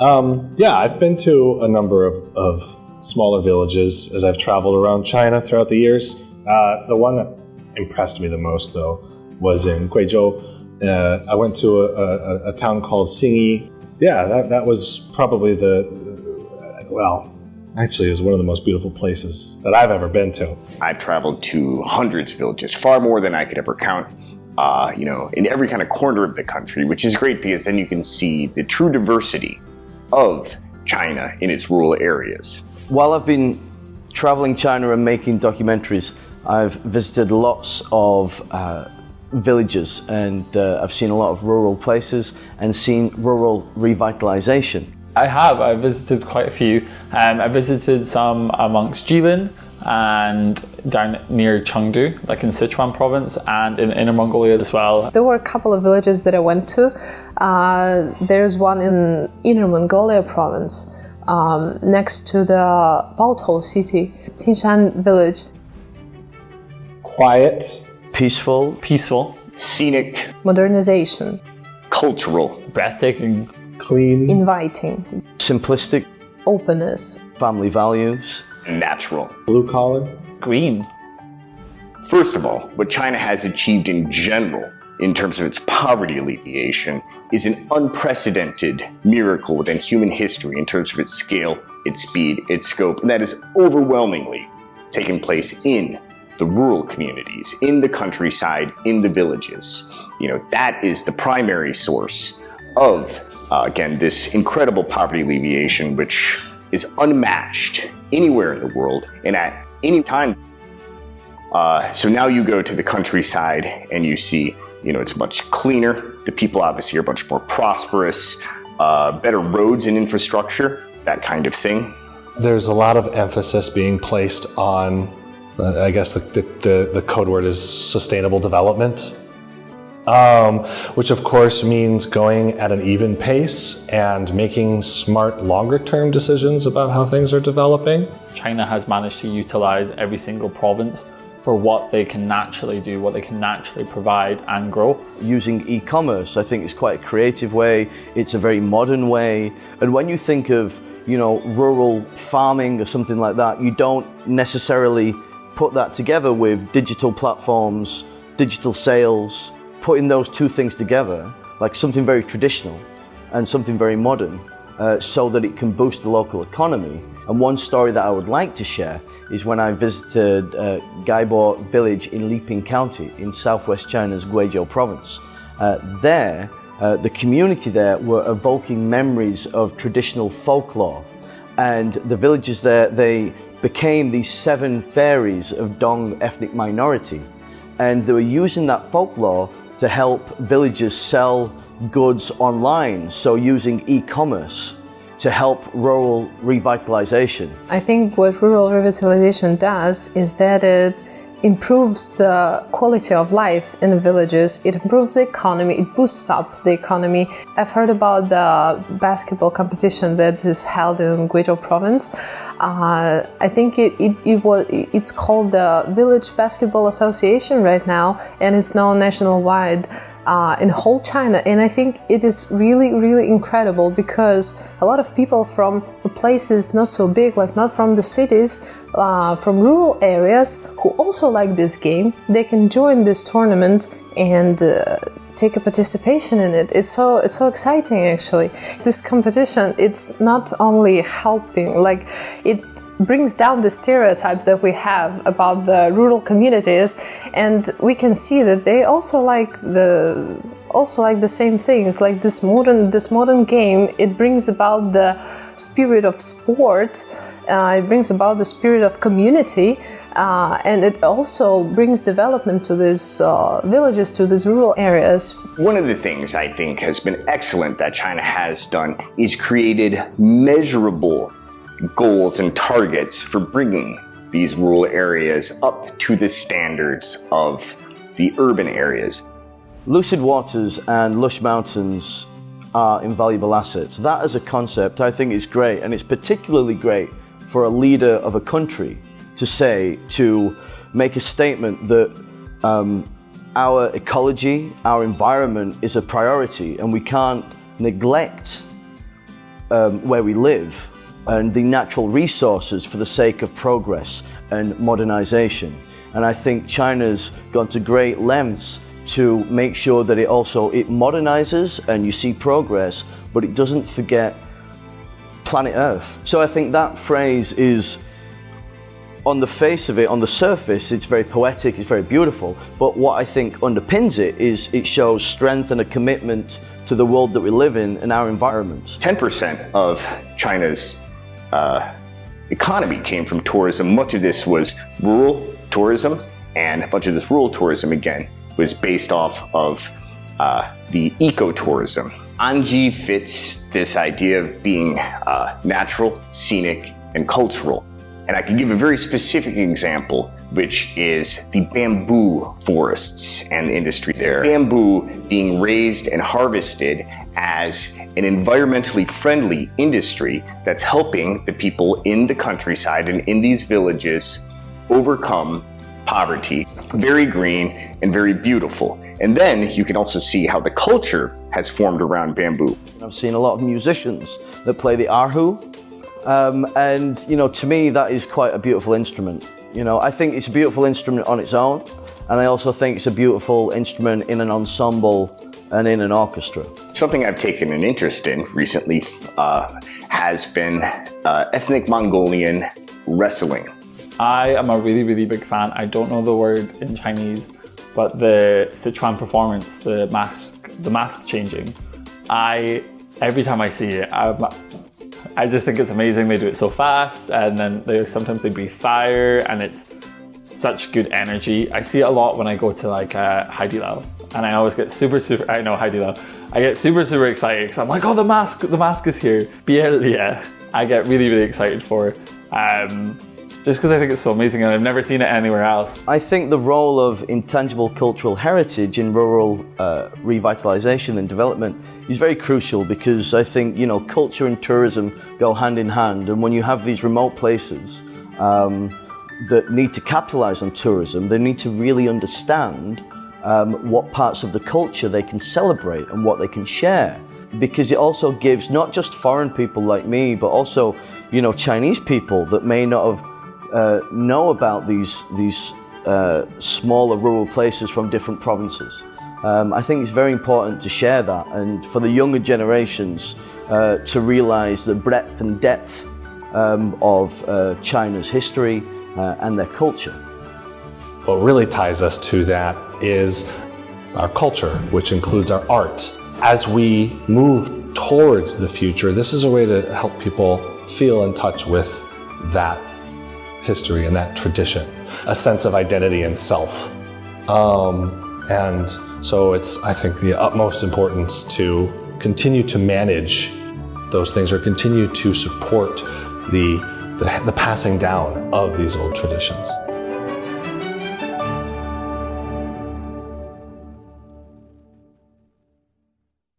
Yeah, I've been to a number of smaller villages as I've traveled around China throughout the years. The one that impressed me the most, though, was in Guizhou. I went to a town called Xingyi. Yeah, that was probably actually it was one of the most beautiful places that I've ever been to. I've traveled to hundreds of villages, far more than I could ever count, in every kind of corner of the country, which is great because then you can see the true diversity of China in its rural areas. While I've been traveling China and making documentaries, I've visited lots of villages, and I've seen a lot of rural places and seen rural revitalization. I visited quite a few. I visited some amongst Jilin and down near Chengdu, like in Sichuan province, and in Inner Mongolia as well. There were a couple of villages that I went to. There's one in Inner Mongolia province, next to the Baotou city, Qinshan village. Quiet. Peaceful. Scenic. Modernization. Cultural. Breathtaking. Clean. Inviting. Simplistic. Openness. Family values. Natural. Blue collar. Green. First of all, what China has achieved in general in terms of its poverty alleviation is an unprecedented miracle within human history in terms of its scale, its speed, its scope, and that is overwhelmingly taking place in the rural communities, in the countryside, in the villages. That is the primary source of, again, this incredible poverty alleviation, which is unmatched anywhere in the world and at any time. So now you go to the countryside and you see, it's much cleaner. The people obviously are much more prosperous, better roads and infrastructure, that kind of thing. There's a lot of emphasis being placed on, I guess the code word is sustainable development, which of course means going at an even pace and making smart longer-term decisions about how things are developing. China has managed to utilize every single province for what they can naturally do, what they can naturally provide and grow. Using e-commerce, I think, is quite a creative way. It's a very modern way. And when you think of, rural farming or something like that, you don't necessarily put that together with digital platforms, digital sales, putting those two things together, like something very traditional and something very modern, so that it can boost the local economy. And one story that I would like to share is when I visited Gaibo village in Liping County in southwest China's Guizhou province. The community there were evoking memories of traditional folklore, and the villagers there, they became these 7 fairies of Dong ethnic minority, and they were using that folklore to help villagers sell goods online, so using e-commerce to help rural revitalization. I think what rural revitalization does is that it improves the quality of life in the villages, it improves the economy, it boosts up the economy. I've heard about the basketball competition that is held in Guizhou province. I think it's called the Village Basketball Association right now, and it's known nationwide in whole China. And I think it is really, really incredible because a lot of people from the places not so big, like not from the cities, from rural areas who also like this game, they can join this tournament and take a participation in it. It's so exciting actually. This competition, it's not only helping, like it brings down the stereotypes that we have about the rural communities, and we can see that they also like the same things. Like this modern game, it brings about the spirit of sport, it brings about the spirit of community, and it also brings development to these villages, to these rural areas. One of the things I think has been excellent that China has done is created measurable goals and targets for bringing these rural areas up to the standards of the urban areas. Lucid waters and lush mountains are invaluable assets. That as a concept I think is great, and it's particularly great for a leader of a country to make a statement that our ecology, our environment is a priority, and we can't neglect where we live and the natural resources for the sake of progress and modernization. And I think China's gone to great lengths to make sure that it modernizes and you see progress, but it doesn't forget planet Earth. So I think that phrase is, on the face of it, on the surface, it's very poetic, it's very beautiful, but what I think underpins it is it shows strength and a commitment to the world that we live in and our environment. 10% of China's economy came from tourism. Much of this was rural tourism, and much of this rural tourism, again, was based off of the ecotourism. Anji fits this idea of being natural, scenic, and cultural. And I can give a very specific example, which is the bamboo forests and the industry there. Bamboo being raised and harvested as an environmentally friendly industry that's helping the people in the countryside and in these villages overcome poverty. Very green and very beautiful. And then you can also see how the culture has formed around bamboo. I've seen a lot of musicians that play the erhu. And to me, that is quite a beautiful instrument. I think it's a beautiful instrument on its own, and I also think it's a beautiful instrument in an ensemble and in an orchestra. Something I've taken an interest in recently has been ethnic Mongolian wrestling. I am a really, really big fan. I don't know the word in Chinese, but the Sichuan performance, the mask changing, every time I see it, I just think it's amazing. They do it so fast, and then sometimes they breathe fire, and it's such good energy. I see it a lot when I go to like Haidilao, and I always get super, I know Haidilao. I get super excited because I'm like, oh, the mask is here. Bielia. I get really, really excited for it. Just because I think it's so amazing, and I've never seen it anywhere else. I think the role of intangible cultural heritage in rural revitalization and development is very crucial, because I think culture and tourism go hand in hand, and when you have these remote places that need to capitalize on tourism, they need to really understand what parts of the culture they can celebrate and what they can share, because it also gives not just foreign people like me, but also Chinese people that may not have know about these smaller rural places from different provinces. I think it's very important to share that, and for the younger generations to realize the breadth and depth of China's history and their culture. What really ties us to that is our culture, which includes our art. As we move towards the future, this is a way to help people feel in touch with that history and that tradition, a sense of identity and self. And so it's, I think, the utmost importance to continue to manage those things, or continue to support the passing down of these old traditions.